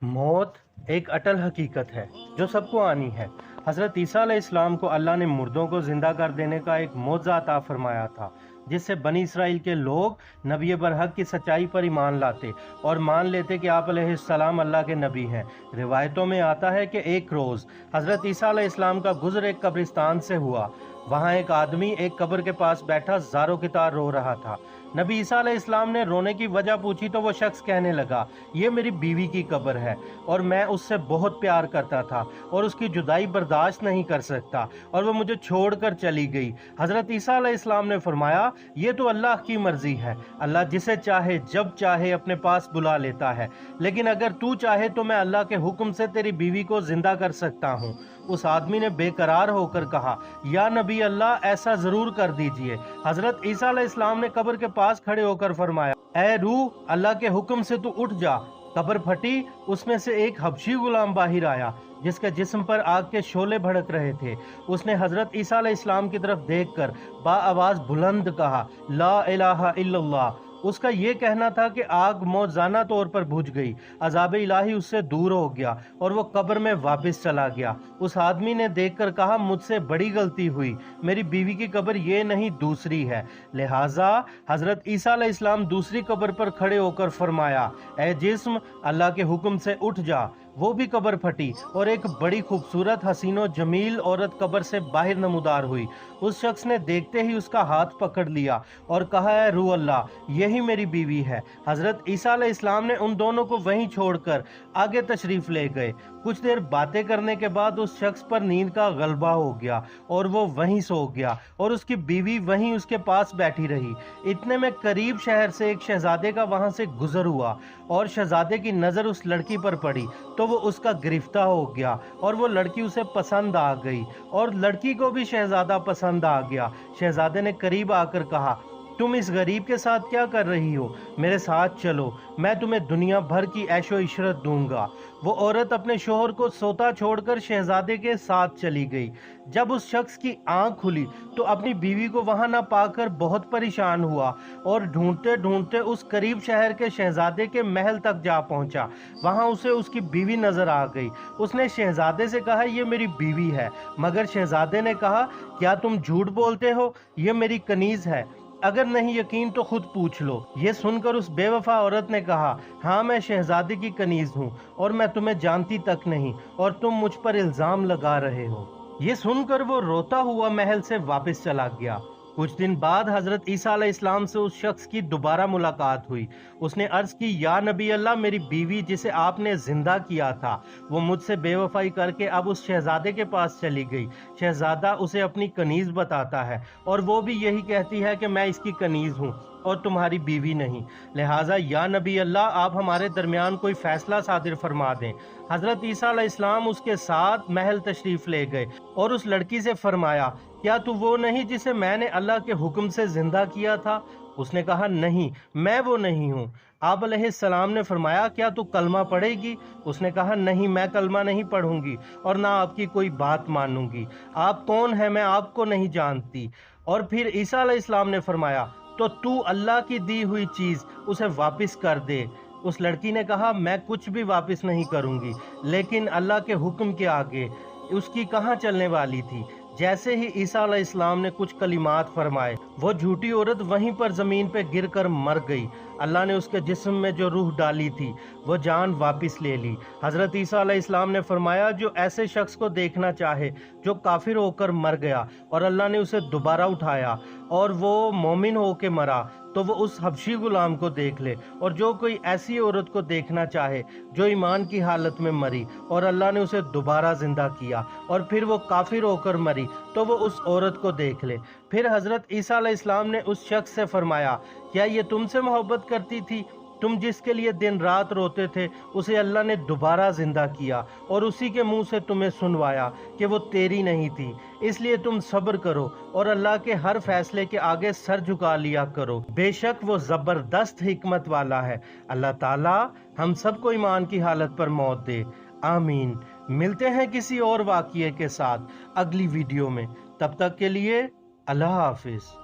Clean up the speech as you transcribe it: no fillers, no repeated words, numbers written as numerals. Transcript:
मौत एक अटल हकीकत है जो सबको आनी है। हज़रत ईसा अलैहिस्सलाम को अल्लाह ने मुर्दों को ज़िंदा कर देने का एक मौजज़ा अता फरमाया था, जिससे बनी इसराइल के लोग नबी बरहक की सच्चाई पर ईमान लाते और मान लेते कि आप अलैहिस्सलाम अल्लाह के नबी हैं। रिवायतों में आता है कि एक रोज़ हज़रत ईसा अलैहिस्सलाम का गुज़र एक कब्रिस्तान से हुआ। वहाँ एक आदमी एक कब्र के पास बैठा ज़ारो की तार रो रहा था। नबी ईसा अलैहिस्सलाम ने रोने की वजह पूछी तो वो शख्स कहने लगा, ये मेरी बीवी की कब्र है और मैं उससे बहुत प्यार करता था और उसकी जुदाई बर्दाश्त नहीं कर सकता और वो मुझे छोड़कर चली गई। हज़रत ईसा अलैहिस्सलाम ने फरमाया, ये तो अल्लाह की मर्जी है, अल्लाह जिसे चाहे जब चाहे अपने पास बुला लेता है, लेकिन अगर तू चाहे तो मैं अल्लाह के हुक्म से तेरी बीवी को जिंदा कर सकता हूँ। उस आदमी ने बेकरार होकर कहा, या नबी अल्लाह, ऐसा जरूर कर दीजिए। हज़रत ईसा अलैहिस्सलाम ने कब्र के पास खड़े होकर फरमाया, ऐ रूह, अल्लाह के हुक्म से तू उठ जा। कब्र फटी, उसमें से एक हबशी गुलाम बाहर आया जिसके जिस्म पर आग के शोले भड़क रहे थे। उसने हजरत ईसा अलैहिस्सलाम की तरफ देखकर बाआवाज बुलंद कहा, ला इलाहा इल्लल्लाह। उसका ये कहना था कि आग मौजाना तौर पर बुझ गई, अजाब इलाही उससे दूर हो गया और वो कब्र में वापस चला गया। उस आदमी ने देखकर कहा, मुझसे बड़ी गलती हुई, मेरी बीवी की कब्र ये नहीं दूसरी है। लिहाजा हजरत ईसा अलैहिस्सलाम दूसरी कब्र पर खड़े होकर फरमाया, ऐ जिस्म, अल्लाह के हुक्म से उठ जा। वो भी कब्र फटी और एक बड़ी खूबसूरत हसीनो जमील औरत कब्र से बाहर नमूदार हुई। उस शख्स ने देखते ही उसका हाथ पकड़ लिया और कहा, है रू अल्लाह, यही मेरी बीवी है। हजरत ईसा अलैहिस्सलाम ने उन दोनों को वहीं छोड़कर आगे तशरीफ ले गए। कुछ देर बातें करने के बाद उस शख्स पर नींद का गलबा हो गया और वो वहीं सो गया और उसकी बीवी वहीं उसके पास बैठी रही। इतने में करीब शहर से एक शहजादे का वहां से गुजर हुआ और शहजादे की नजर उस लड़की पर पड़ी तो वो उसका गिरफ्तार हो गया और वो लड़की उसे पसंद आ गई और लड़की को भी शहजादा पसंद आ गया। शहजादे ने करीब आकर कहा, तुम इस गरीब के साथ क्या कर रही हो? मेरे साथ चलो, मैं तुम्हें दुनिया भर की ऐशो इशरत दूंगा। वो औरत अपने शोहर को सोता छोड़कर शहजादे के साथ चली गई। जब उस शख्स की आंख खुली तो अपनी बीवी को वहां ना पाकर बहुत परेशान हुआ और ढूंढते ढूंढते उस करीब शहर के शहजादे के महल तक जा पहुंचा। वहां उसे उसकी बीवी नजर आ गई। उसने शहजादे से कहा, ये मेरी बीवी है, मगर शहजादे ने कहा, क्या तुम झूठ बोलते हो? ये मेरी कनीज है, अगर नहीं यकीन तो खुद पूछ लो। ये सुनकर उस बेवफा औरत ने कहा, हाँ, मैं शहजादे की कनीज हूँ और मैं तुम्हें जानती तक नहीं और तुम मुझ पर इल्जाम लगा रहे हो। ये सुनकर वो रोता हुआ महल से वापस चला गया। कुछ दिन बाद हजरत ईसा अलैहिस्सलाम से उस शख्स की दोबारा मुलाकात हुई। उसने अर्ज की, या नबी अल्लाह, मेरी बीवी जिसे आपने जिंदा किया था वो मुझसे बेवफाई करके अब उस शहजादे के पास चली गई। शहजादा उसे अपनी कनीज बताता है और वो भी यही कहती है कि मैं इसकी कनीज हूँ और तुम्हारी बीवी नहीं। लिहाजा या नबी अल्लाह, आप हमारे दरमियान कोई फैसला सादिर फरमा दें। हजरत ईसा अलैहिस्सलाम उसके साथ महल तशरीफ ले गए और उस लड़की से फरमाया, क्या तू वो नहीं जिसे मैंने अल्लाह के हुक्म से जिंदा किया था? उसने कहा, नहीं, मैं वो नहीं हूँ। आप अलैहिस्सलाम ने फरमाया, क्या तू कलमा पढ़ेगी? उसने कहा, नहीं, मैं कलमा नहीं पढ़ूंगी और ना आपकी कोई बात मानूंगी। आप कौन है? मैं आपको नहीं जानती। और फिर ईसा अलैहिस्सलाम ने फरमाया, तो तू अल्लाह की दी हुई चीज उसे वापस कर दे। उस लड़की ने कहा, मैं कुछ भी वापस नहीं करूंगी, लेकिन अल्लाह के हुक्म के आगे उसकी कहाँ चलने वाली थी। जैसे ही ईसा अलैहिस्सलाम ने कुछ कलिमात फरमाए, वो झूठी औरत वहीं पर जमीन पे गिरकर मर गई। अल्लाह ने उसके जिस्म में जो रूह डाली थी वो जान वापस ले ली। हजरत ईसा अलैहिस्सलाम ने फरमाया, जो ऐसे शख्स को देखना चाहे जो काफिर होकर मर गया और अल्लाह ने उसे दोबारा उठाया और वो मोमिन होकर मरा, तो वो उस हबशी गुलाम को देख ले। और जो कोई ऐसी औरत को देखना चाहे जो ईमान की हालत में मरी और अल्लाह ने उसे दोबारा जिंदा किया और फिर वो काफिर होकर मरी, तो वो उस औरत को देख ले। फिर हजरत ईसा अलैहिस्सलाम ने उस शख्स से फरमाया, क्या ये तुमसे मोहब्बत करती थी? तुम जिसके लिए दिन रात रोते थे उसे अल्लाह ने दोबारा जिंदा किया और उसी के मुंह से तुम्हें सुनवाया कि वो तेरी नहीं थी। इसलिए तुम सब्र करो और अल्लाह के हर फैसले के आगे सर झुका लिया करो। बेशक वो जबरदस्त हिकमत वाला है। अल्लाह ताला हम सबको ईमान की हालत पर मौत दे। आमीन। मिलते हैं किसी और वाक़िए के साथ अगली वीडियो में। तब तक के लिए अल्लाह हाफिज।